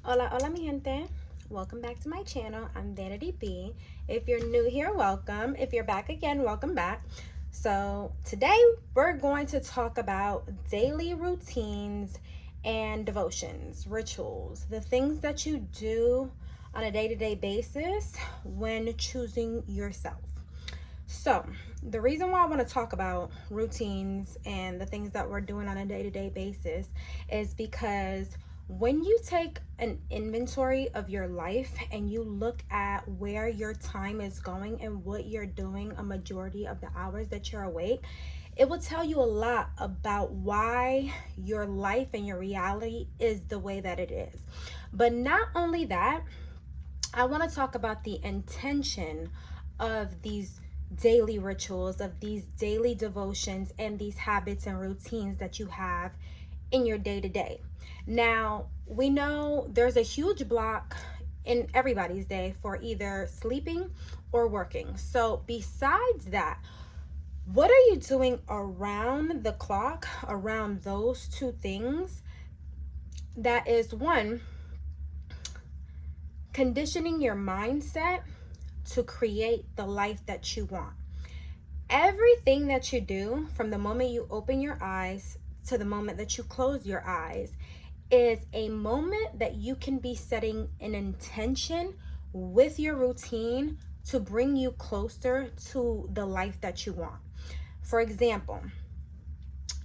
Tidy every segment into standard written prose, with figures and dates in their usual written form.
Hola, hola, mi gente. Welcome back to my channel. I'm Vanity B. If you're new here, welcome. If you're back again, welcome back. So, today we're going to talk about daily routines and devotions, rituals, the things that you do on a day to day basis when choosing yourself. So, the reason why I want to talk about routines and the things that we're doing on a day to day basis is because when you take an inventory of your life and you look at where your time is going and what you're doing a majority of the hours that you're awake, it will tell you a lot about why your life and your reality is the way that it is. But not only that, I want to talk about the intention of these daily rituals, of these daily devotions, and these habits and routines that you have in your day to day. Now, we know there's a huge block in everybody's day for either sleeping or working. So, besides that, what are you doing around the clock, around those two things? That is one, conditioning your mindset to create the life that you want. Everything that you do from the moment you open your eyes to the moment that you close your eyes is a moment that you can be setting an intention with your routine to bring you closer to the life that you want. For example,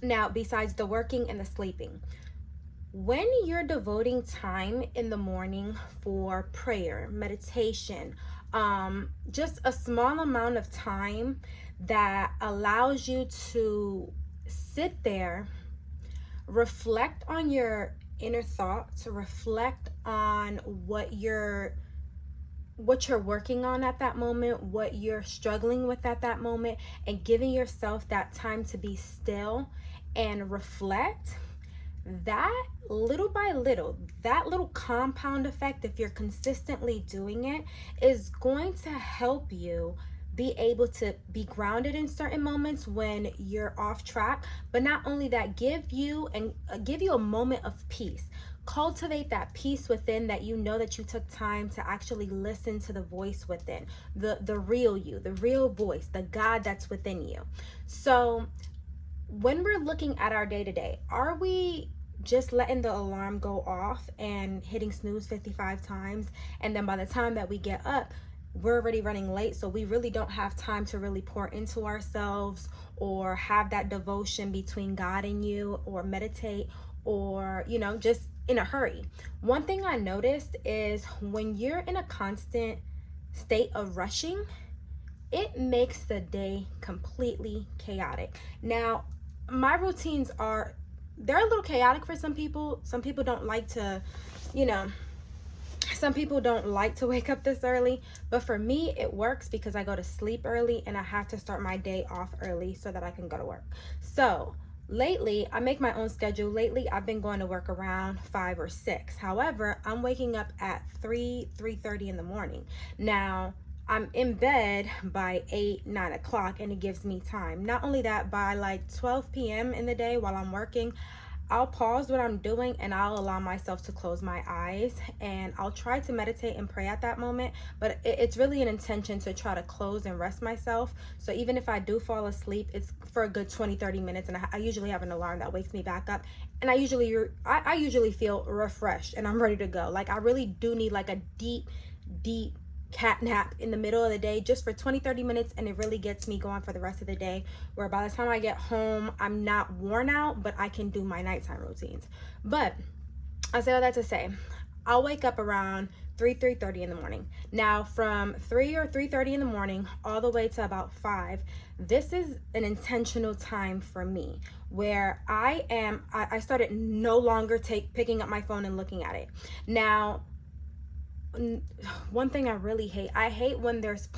now besides the working and the sleeping, when you're devoting time in the morning for prayer, meditation, just a small amount of time that allows you to sit there, reflect on your inner thoughts, reflect on what you're working on at that moment, what you're struggling with at that moment, and giving yourself that time to be still and reflect. That little by little, that little compound effect, if you're consistently doing it, is going to help you be able to be grounded in certain moments when you're off track. But not only that, give you a moment of peace. Cultivate that peace within, that you know that you took time to actually listen to the voice within, the real you, the real voice, the God that's within you. So when we're looking at our day to day, are we just letting the alarm go off and hitting snooze 55 times? And then by the time that we get up, we're already running late. So we really don't have time to really pour into ourselves or have that devotion between God and you, or meditate, or, just in a hurry. One thing I noticed is when you're in a constant state of rushing, it makes the day completely chaotic. Now, my routines they're a little chaotic for some people. Some people don't like to, you know, some people don't like to wake up this early, but for me it works because I go to sleep early and I have to start my day off early so that I can go to work. So, lately I make my own schedule. Lately I've been going to work around 5 or 6. However, I'm waking up at 3:30 in the morning. Now, I'm in bed by 8, 9 o'clock, and it gives me time. Not only that, by like 12 p.m. in the day while I'm working, I'll pause what I'm doing and I'll allow myself to close my eyes, and I'll try to meditate and pray at that moment. But it's really an intention to try to close and rest myself. So even if I do fall asleep, it's for a good 20, 30 minutes. And I usually have an alarm that wakes me back up. And I usually feel refreshed and I'm ready to go. Like I really do need like a deep, deep cat nap in the middle of the day just for 20, 30 minutes, and it really gets me going for the rest of the day, where by the time I get home I'm not worn out, but I can do my nighttime routines. But I say all that to say, I'll wake up around 3:30 in the morning. Now from 3 or 3:30 in the morning all the way to about 5, this is an intentional time for me, where I started no longer picking up my phone and looking at it. Now, one thing I really hate, I hate when there's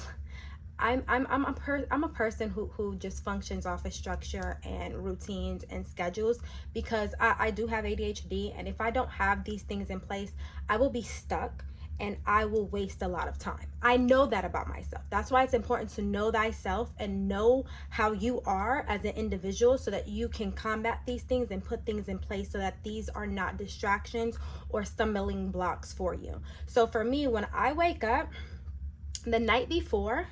I'm a person who just functions off of structure and routines and schedules, because I do have ADHD, and if I don't have these things in place, I will be stuck and I will waste a lot of time. I know that about myself. That's why it's important to know thyself and know how you are as an individual so that you can combat these things and put things in place so that these are not distractions or stumbling blocks for you. So for me, when I wake up the night before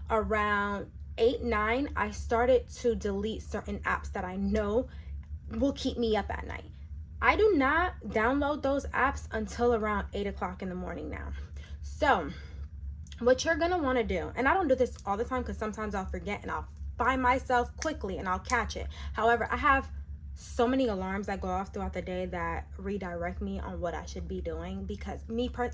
around 8-9, I started to delete certain apps that I know will keep me up at night. I do not download those apps until around 8 o'clock in the morning now. So what you're gonna want to do, and I don't do this all the time because sometimes I'll forget and I'll find myself quickly and I'll catch it. However, I have so many alarms that go off throughout the day that redirect me on what I should be doing, because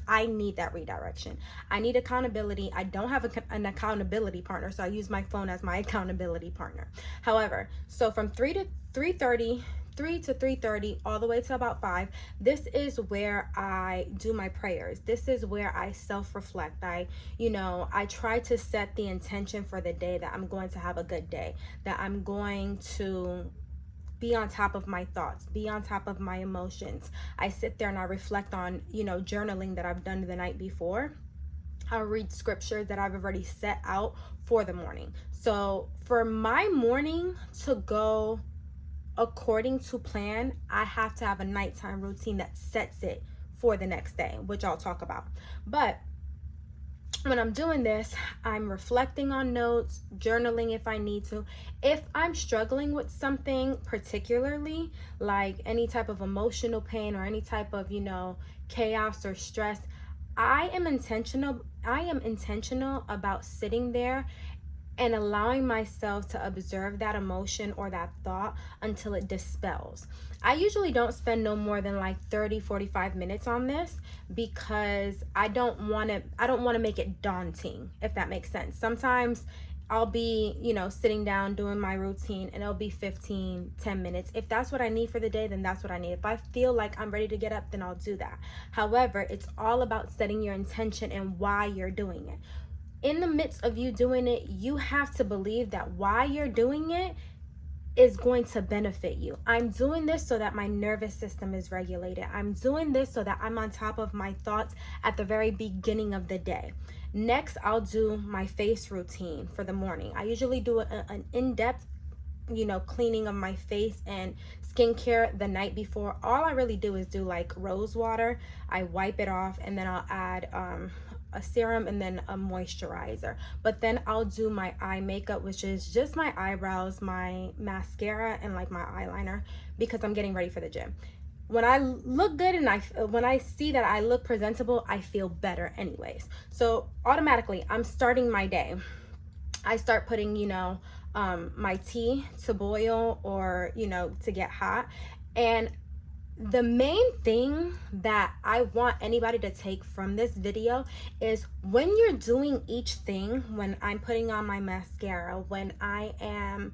I need that redirection. I need accountability. I don't have an accountability partner, so I use my phone as my accountability partner. However, so from 3 to 3:30 all the way to about 5, this is where I do my prayers. This is where I self-reflect. I try to set the intention for the day that I'm going to have a good day, that I'm going to be on top of my thoughts, be on top of my emotions. I sit there and I reflect on, journaling that I've done the night before. I'll read scriptures that I've already set out for the morning. So for my morning to go according to plan, I have to have a nighttime routine that sets it for the next day, which I'll talk about. But when I'm doing this, I'm reflecting on notes, journaling if I need to. If I'm struggling with something particularly, like any type of emotional pain or any type of, chaos or stress, I am intentional about sitting there and allowing myself to observe that emotion or that thought until it dispels. I usually don't spend no more than like 30-45 minutes on this, because I don't want to make it daunting, if that makes sense. Sometimes I'll be, sitting down doing my routine and it'll be 10 minutes. If that's what I need for the day, then that's what I need. If I feel like I'm ready to get up, then I'll do that. However, it's all about setting your intention and why you're doing it. In the midst of you doing it, you have to believe that why you're doing it is going to benefit you. I'm doing this so that my nervous system is regulated. I'm doing this so that I'm on top of my thoughts at the very beginning of the day. Next, I'll do my face routine for the morning. I usually do an in-depth cleaning of my face and skincare the night before. All I really do is do like rose water. I wipe it off and then I'll add a serum and then a moisturizer. But then I'll do my eye makeup, which is just my eyebrows, my mascara, and like my eyeliner, because I'm getting ready for the gym. When I look good and when I see that I look presentable, I feel better anyways. So automatically I'm starting my day. I start putting, my tea to boil or, to get hot. And the main thing that I want anybody to take from this video is when you're doing each thing, when I'm putting on my mascara, when I am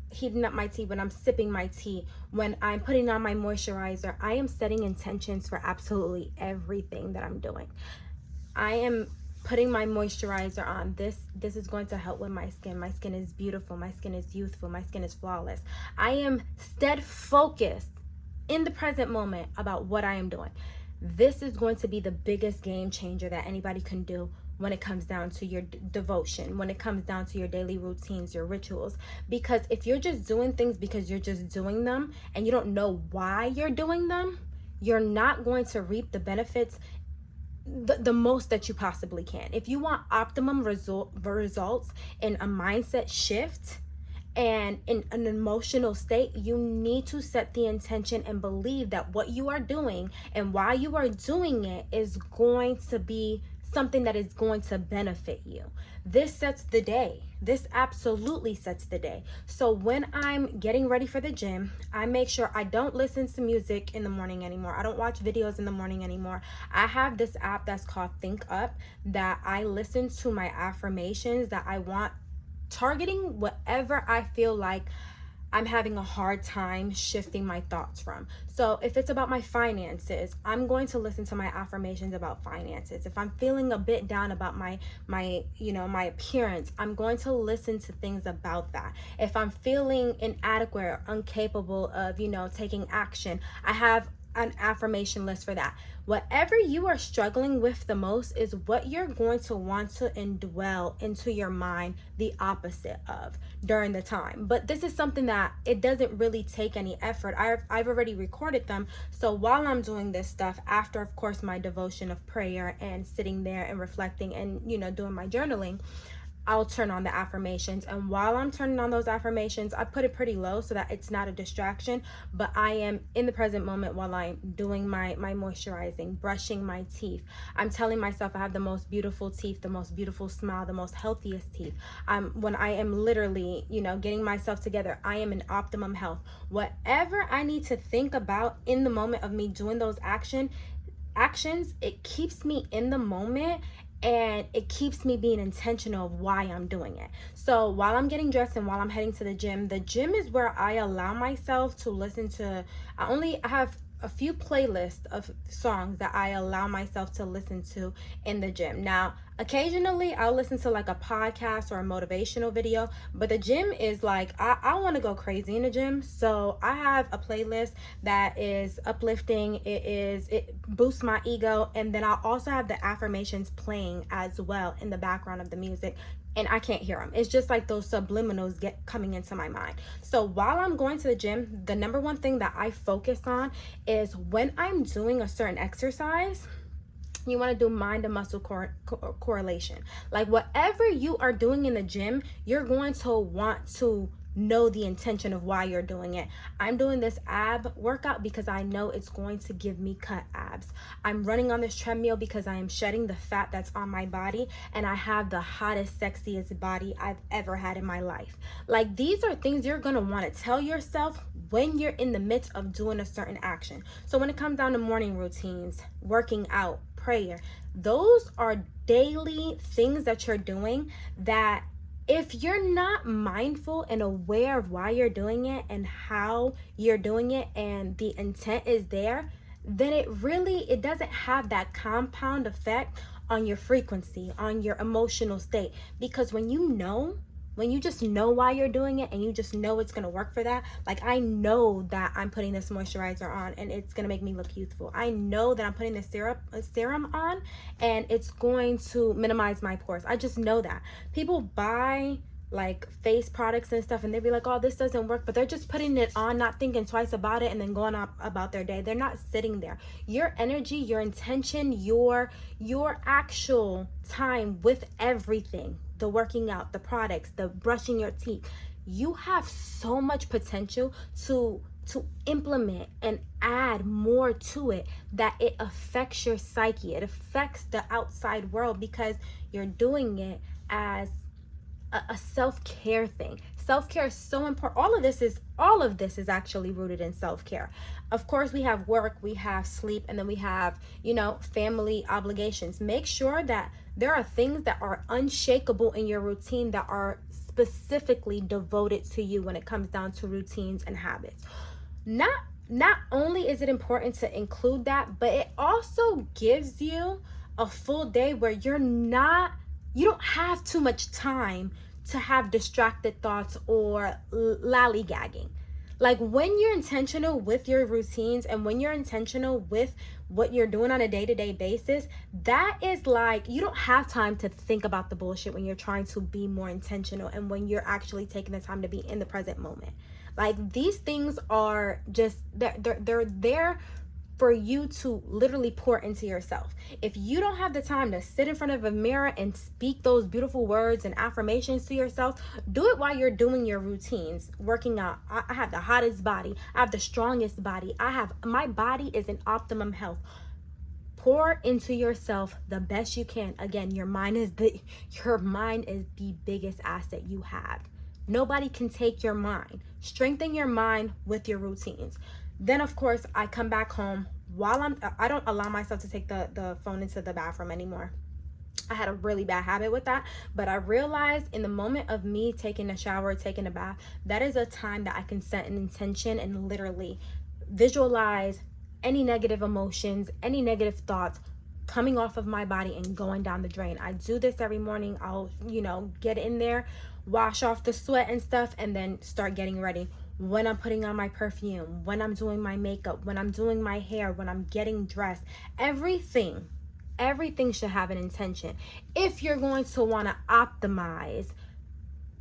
heating up my tea, when I'm sipping my tea, when I'm putting on my moisturizer, I am setting intentions for absolutely everything that I'm doing. I am putting my moisturizer on. This is going to help with my skin. My skin is beautiful. My skin is youthful. My skin is flawless. I am stead focused in the present moment about what I am doing. This is going to be the biggest game changer that anybody can do when it comes down to your devotion, when it comes down to your daily routines, your rituals. Because if you're just doing things because you're just doing them and you don't know why you're doing them, you're not going to reap the benefits the most that you possibly can. If you want optimum results in a mindset shift and in an emotional state, you need to set the intention and believe that what you are doing and why you are doing it is going to be something that is going to benefit you. This sets the day. This absolutely sets the day. So when I'm getting ready for the gym, I make sure I don't listen to music in the morning anymore. I don't watch videos in the morning anymore. I have this app that's called Think Up that I listen to my affirmations that I want, targeting whatever I feel like I'm having a hard time shifting my thoughts from. So if it's about my finances, I'm going to listen to my affirmations about finances. If I'm feeling a bit down about my appearance, I'm going to listen to things about that. If I'm feeling inadequate or incapable of, taking action, I have an affirmation list for that. Whatever you are struggling with the most is what you're going to want to indwell into your mind the opposite of during the time. But this is something that it doesn't really take any effort. I've already recorded them. So while I'm doing this stuff, after of course my devotion of prayer and sitting there and reflecting and, you know, doing my journaling, I'll turn on the affirmations. And while I'm turning on those affirmations, I put it pretty low so that it's not a distraction, but I am in the present moment while I'm doing my moisturizing, brushing my teeth. I'm telling myself I have the most beautiful teeth, the most beautiful smile, the most healthiest teeth. When I am literally, you know, getting myself together, I am in optimum health. Whatever I need to think about in the moment of me doing those actions, it keeps me in the moment, and it keeps me being intentional of why I'm doing it. So while I'm getting dressed and while I'm heading to the gym is where I allow myself to listen to, I have a few playlists of songs that I allow myself to listen to in the gym. Now, occasionally I'll listen to like a podcast or a motivational video, but the gym is like, I want to go crazy in the gym. So I have a playlist that is uplifting. It boosts my ego. And then I also have the affirmations playing as well in the background of the music, and I can't hear them. It's just like those subliminals get coming into my mind. So while I'm going to the gym, the number one thing that I focus on is when I'm doing a certain exercise, you want to do mind to muscle correlation. Like whatever you are doing in the gym, you're going to want to know the intention of why you're doing it. I'm doing this ab workout because I know it's going to give me cut abs. I'm running on this treadmill because I am shedding the fat that's on my body, and I have the hottest, sexiest body I've ever had in my life. Like these are things you're going to want to tell yourself when you're in the midst of doing a certain action. So when it comes down to morning routines, working out, prayer, those are daily things that you're doing that if you're not mindful and aware of why you're doing it and how you're doing it and the intent is there, then it doesn't have that compound effect on your frequency, on your emotional state. Because when you just know why you're doing it and you just know it's going to work for that, like I know that I'm putting this moisturizer on and it's going to make me look youthful. I know that I'm putting this serum on and it's going to minimize my pores. I just know that. People buy like face products and stuff and they be like, oh, this doesn't work, but they're just putting it on, not thinking twice about it, and then going up about their day. They're not sitting there. Your energy, your intention, your actual time with everything, the working out, the products, the brushing your teeth, you have so much potential to implement and add more to it that it affects your psyche. It affects the outside world because you're doing it as a self-care thing. Self-care is so important. All of this is actually rooted in self-care. Of course, we have work, we have sleep, and then we have, family obligations. Make sure that there are things that are unshakable in your routine that are specifically devoted to you when it comes down to routines and habits. Not only is it important to include that, but it also gives you a full day where you don't have too much time to have distracted thoughts or lollygagging. Like when you're intentional with your routines and when you're intentional with what you're doing on a day-to-day basis, that is like, you don't have time to think about the bullshit when you're trying to be more intentional and when you're actually taking the time to be in the present moment. Like these things are just, they're there for you to literally pour into yourself. If you don't have the time to sit in front of a mirror and speak those beautiful words and affirmations to yourself, do it while you're doing your routines, working out. I have the hottest body. I have the strongest body. My body is in optimum health. Pour into yourself the best you can. Again, your mind is the biggest asset you have. Nobody can take your mind. Strengthen your mind with your routines. Then of course I come back home I don't allow myself to take the phone into the bathroom anymore. I had a really bad habit with that, but I realized in the moment of me taking a shower, taking a bath, that is a time that I can set an intention and literally visualize any negative emotions, any negative thoughts coming off of my body and going down the drain. I do this every morning. I'll, get in there, wash off the sweat and stuff, and then start getting ready. when I'm putting on my perfume, when I'm doing my makeup, when I'm doing my hair, when I'm getting dressed. Everything should have an intention. If you're going to want to optimize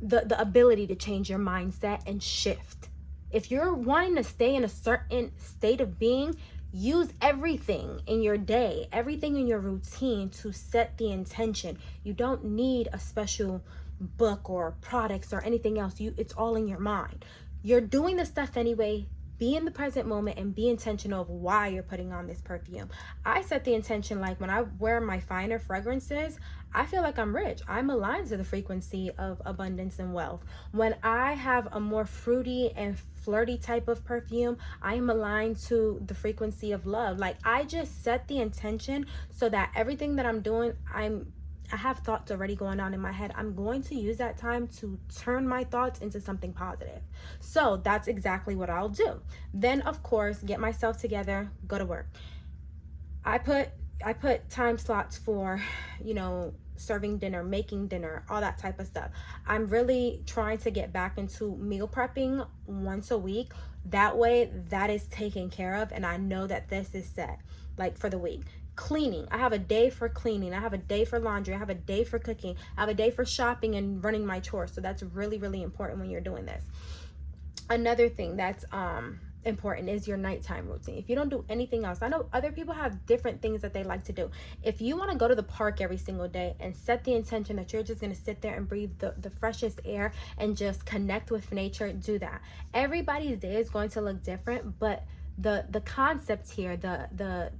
the ability to change your mindset and shift. If you're wanting to stay in a certain state of being, use everything in your day, everything in your routine to set the intention. You don't need a special book or products or anything else. It's all in your mind. You're doing the stuff anyway. Be in the present moment and be intentional of why you're putting on this perfume. I set the intention, like when I wear my finer fragrances, I feel like I'm rich. I'm aligned to the frequency of abundance and wealth. When I have a more fruity and flirty type of perfume, I am aligned to the frequency of love. Like, I just set the intention so that everything that I'm doing, I have thoughts already going on in my head. I'm going to use that time to turn my thoughts into something positive. So that's exactly what I'll do. Then, of course, get myself together, go to work. I put time slots for, serving dinner, making dinner, all that type of stuff. I'm really trying to get back into meal prepping once a week. That way, that is taken care of, and I know that this is set, like, for the week. Cleaning, I have a day for cleaning, I have a day for laundry, I have a day for cooking, I have a day for shopping and running my chores. So that's really, really important when you're doing this. Another thing that's important is your nighttime routine. If you don't do anything else, I know other people have different things that they like to do. If you want to go to the park every single day and set the intention that you're just going to sit there and breathe the freshest air and just connect with nature, do that. Everybody's day is going to look different, but the concept here, the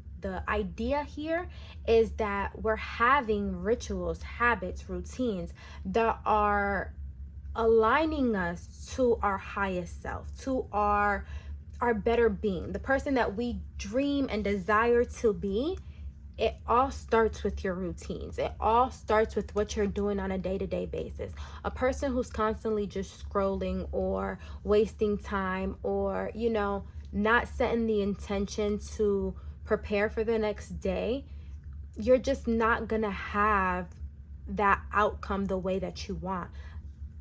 idea here is that we're having rituals, habits, routines that are aligning us to our highest self, to our better being, the person that we dream and desire to be. It all starts with your routines. It all starts with what you're doing on a day-to-day basis. A person who's constantly just scrolling or wasting time or, not setting the intention to prepare for the next day, you're just not gonna have that outcome the way that you want,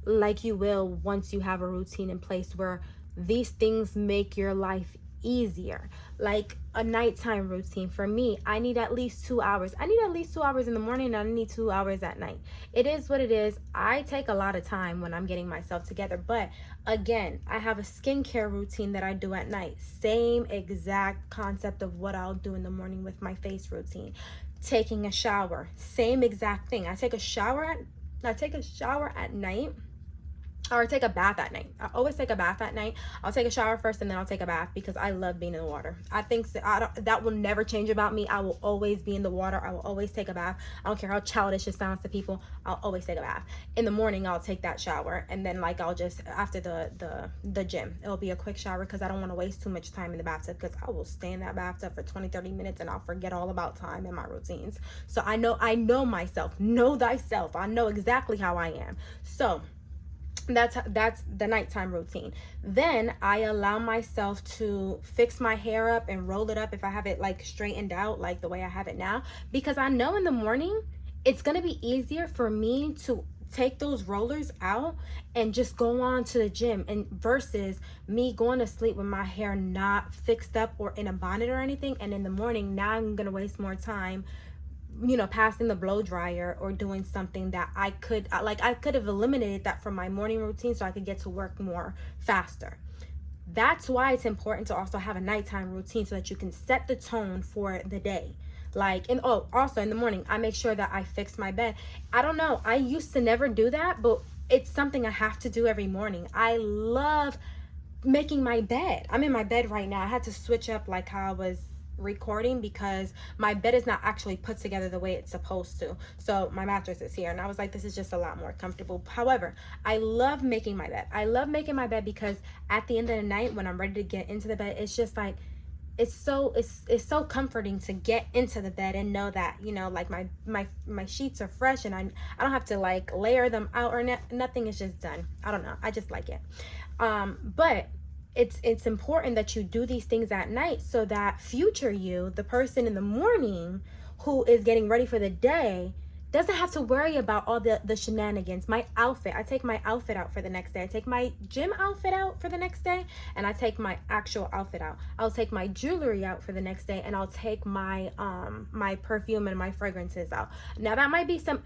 like you will once you have a routine in place where these things make your life easier. Like a nighttime routine, for me, I need at least 2 hours. I need at least 2 hours in the morning, and I need 2 hours at night. It is what it is. I take a lot of time when I'm getting myself together, but again, I have a skincare routine that I do at night. Same exact concept of what I'll do in the morning with my face routine. Taking a shower, same exact thing. I take a shower at night, or take a bath at night. I always take a bath at night. I'll take a shower first and then I'll take a bath because I love being in the water. I think that will never change about me. I will always be in the water. I will always take a bath. I don't care how childish it sounds to people. I'll always take a bath. In the morning, I'll take that shower, and then I'll just, after the gym, it'll be a quick shower because I don't want to waste too much time in the bathtub, because I will stay in that bathtub for 20-30 minutes and I'll forget all about time and my routines. So I know myself. Know thyself. I know exactly how I am. So that's the nighttime routine. Then I allow myself to fix my hair up and roll it up if I have it straightened out like the way I have it now, because I know in the morning it's gonna be easier for me to take those rollers out and just go on to the gym, and versus me going to sleep with my hair not fixed up or in a bonnet or anything, and in the morning now I'm gonna waste more time passing the blow dryer or doing something that I could have eliminated that from my morning routine so I could get to work more faster. That's why it's important to also have a nighttime routine so that you can set the tone for the day. Also in the morning, I make sure that I fix my bed. I don't know, I used to never do that, but it's something I have to do every morning. I love making my bed. I'm in my bed right now. I had to switch up how I was recording because my bed is not actually put together the way it's supposed to. So my mattress is here, and I was like, this is just a lot more comfortable. However, I love making my bed. I love making my bed because at the end of the night when I'm ready to get into the bed, it's just it's so comforting to get into the bed and know that my sheets are fresh and I don't have to layer them out or nothing. Is just done. I don't know, I just like it. But it's important that you do these things at night so that future you, the person in the morning who is getting ready for the day, doesn't have to worry about all the shenanigans. My outfit, I take my outfit out for the next day. I take my gym outfit out for the next day, and I take my actual outfit out. I'll take my jewelry out for the next day, and I'll take my my perfume and my fragrances out. Now that might be some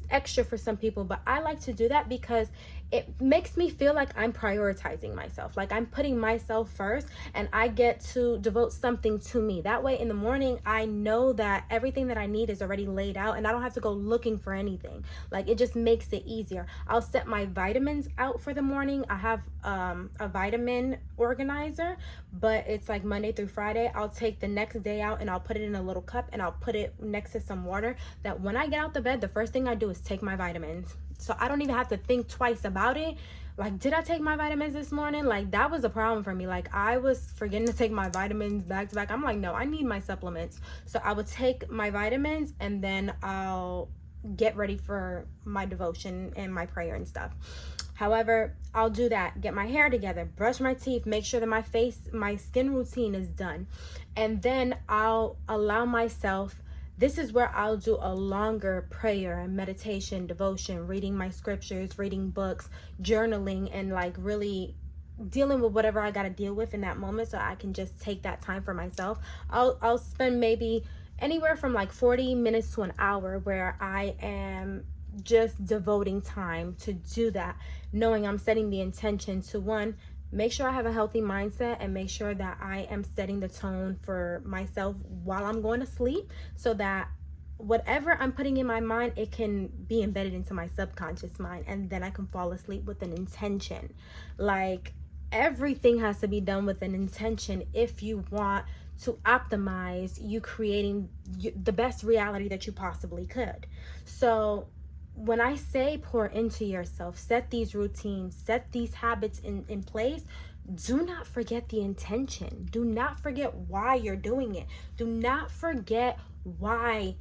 extra for some people, but I like to do that because it makes me feel like I'm prioritizing myself, like I'm putting myself first, and I get to devote something to me. That way in the morning, I know that everything that I need is already laid out, and I don't have to go looking for anything. Like, it just makes it easier. I'll set my vitamins out for the morning. I have a vitamin organizer, but it's like Monday through Friday. I'll take the next day out and I'll put it in a little cup, and I'll put it next to some water, that when I get out the bed, the first thing I do is take my vitamins. So I don't even have to think twice about it. Like, did I take my vitamins this morning? Like, that was a problem for me. Like, I was forgetting to take my vitamins back to back. I'm like, no, I need my supplements. So I would take my vitamins, and then I'll get ready for my devotion and my prayer and stuff. However, I'll do that, get my hair together, brush my teeth, make sure that my skin routine is done. And then I'll allow myself, this is where I'll do a longer prayer and meditation, devotion, reading my scriptures, reading books, journaling, and like really dealing with whatever I got to deal with in that moment, so I can just take that time for myself. I'll spend maybe anywhere from like 40 minutes to an hour where I am just devoting time to do that, knowing I'm setting the intention to, one, make sure I have a healthy mindset, and make sure that I am setting the tone for myself while I'm going to sleep, so that whatever I'm putting in my mind, it can be embedded into my subconscious mind, and then I can fall asleep with an intention. Like, everything has to be done with an intention if you want to optimize you creating the best reality that you possibly could. So when I say pour into yourself, set these routines, set these habits in place, do not forget the intention. Do not forget why you're doing it. Do not forget why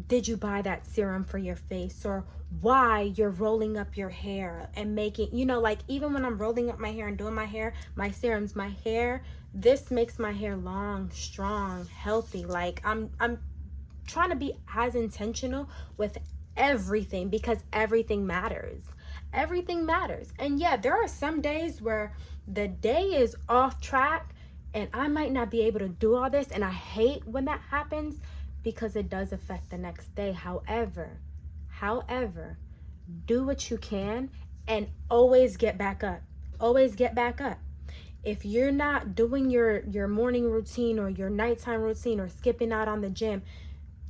did you buy that serum for your face, or why you're rolling up your hair and making, like, even when I'm rolling up my hair and doing my hair, my serums, my hair, this makes my hair long, strong, healthy. Like, I'm trying to be as intentional with everything, because everything matters. Everything matters. And yeah, there are some days where the day is off track and I might not be able to do all this, and I hate when that happens because it does affect the next day. However, do what you can and always get back up. Always get back up. If you're not doing your morning routine or your nighttime routine, or skipping out on the gym,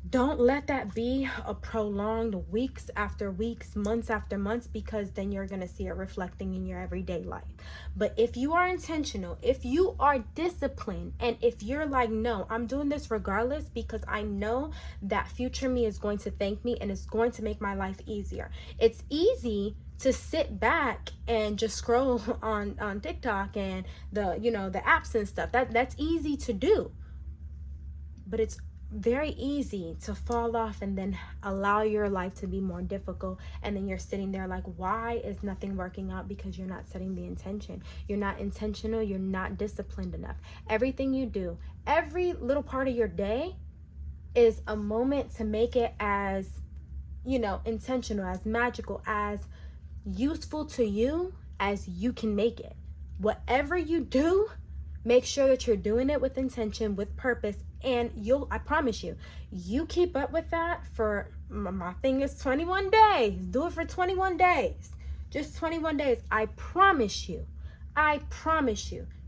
don't let that be a prolonged weeks after weeks, months after months, because then you're going to see it reflecting in your everyday life. But if you are intentional, if you are disciplined, and if you're like, no, I'm doing this regardless because I know that future me is going to thank me and it's going to make my life easier. It's easy to sit back and just scroll on TikTok and the apps and stuff. That's easy to do. But it's very easy to fall off and then allow your life to be more difficult, and then you're sitting there like, why is nothing working out? Because you're not setting the intention. You're not intentional. You're not disciplined enough. Everything you do, every little part of your day is a moment to make it as intentional, as magical, as useful to you as you can make it. Whatever you do, make sure that you're doing it with intention, with purpose, and I promise you keep up with that for, my thing is 21 days. Do it for 21 days. Just 21 days. I promise you,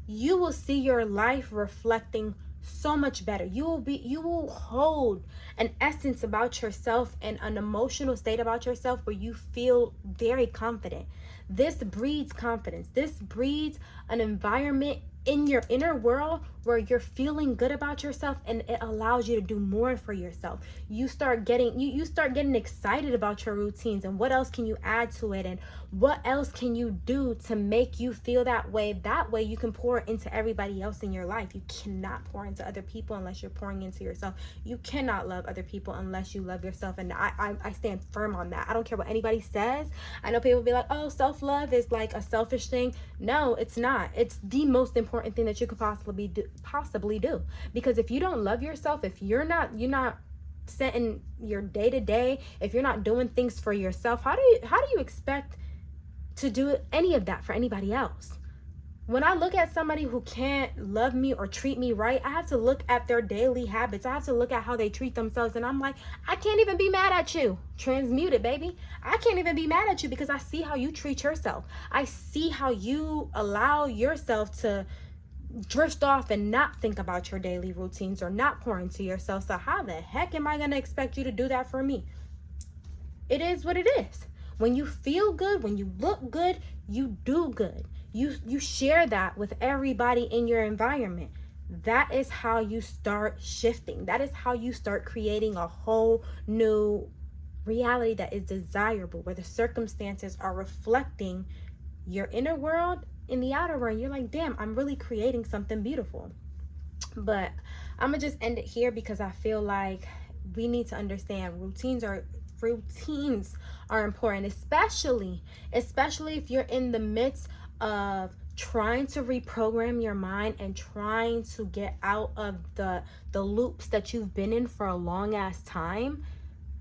you will see your life reflecting so much better. You will hold an essence about yourself and an emotional state about yourself where you feel very confident. This breeds confidence. This breeds an environment in your inner world where you're feeling good about yourself, and it allows you to do more for yourself. You start getting excited about your routines, and what else can you add to it, and what else can you do to make you feel that way. That way you can pour into everybody else in your life. You cannot pour into other people unless you're pouring into yourself. You cannot love other people unless you love yourself, and I stand firm on that. I don't care what anybody says. I know people be like, oh, self-love is like a selfish thing. No, it's not. It's the most important thing that you could possibly do, because if you don't love yourself, if you're not setting your day-to-day, if you're not doing things for yourself, how do you expect to do any of that for anybody else? When I look at somebody who can't love me or treat me right, I have to look at their daily habits. I have to look at how they treat themselves. And I'm like, I can't even be mad at you. Transmute it, baby. I can't even be mad at you because I see how you treat yourself. I see how you allow yourself to drift off and not think about your daily routines or not pour into yourself. So how the heck am I going to expect you to do that for me? It is what it is. When you feel good, when you look good, you do good. You share that with everybody in your environment. That is how you start shifting. That is how you start creating a whole new reality that is desirable, where the circumstances are reflecting your inner world in the outer world. You're like, damn, I'm really creating something beautiful. But I'm gonna just end it here because I feel like we need to understand routines are important, especially if you're in the midst of trying to reprogram your mind and trying to get out of the loops that you've been in for a long ass time.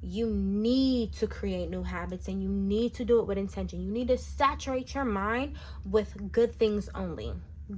You need to create new habits, and you need to do it with intention. You need to saturate your mind with good things only.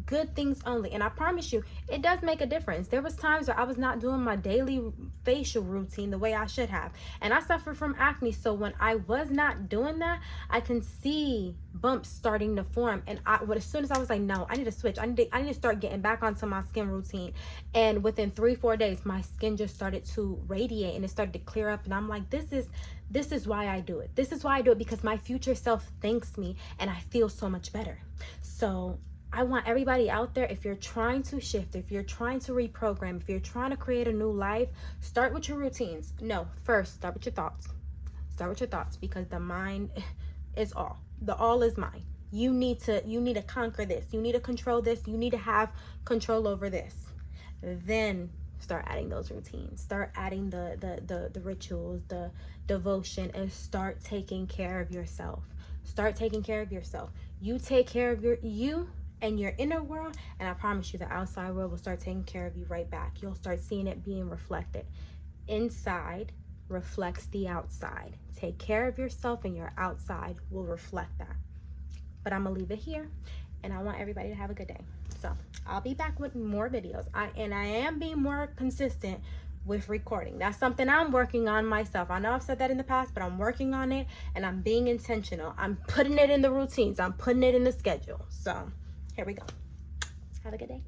Good things only. And I promise you, it does make a difference. There was times where I was not doing my daily facial routine the way I should have, and I suffer from acne. So when I was not doing that, I can see bumps starting to form, and as soon as I was like, no, I need to switch. I need to start getting back onto my skin routine. And within 3-4 days, my skin just started to radiate and it started to clear up. And I'm like, this is why I do it. This is why I do it, because my future self thanks me and I feel so much better. So I want everybody out there, if you're trying to shift, if you're trying to reprogram, if you're trying to create a new life, start with your routines. No, first, start with your thoughts. Start with your thoughts, because the mind is all. The all is mine. You need to conquer this. You need to control this. You need to have control over this. Then start adding those routines. Start adding the rituals, the devotion, and start taking care of yourself. Start taking care of yourself. You take care of you and your inner world, and I promise you the outside world will start taking care of you right back. You'll start seeing it being reflected. Inside reflects the outside. Take care of yourself and your outside will reflect that. But I'm gonna leave it here, and I want everybody to have a good day. So I'll be back with more videos. I am being more consistent with recording. That's something I'm working on myself. I know I've said that in the past, but I'm working on it, and I'm being intentional. I'm putting it in the routines. I'm putting it in the schedule. So here we go. Have a good day.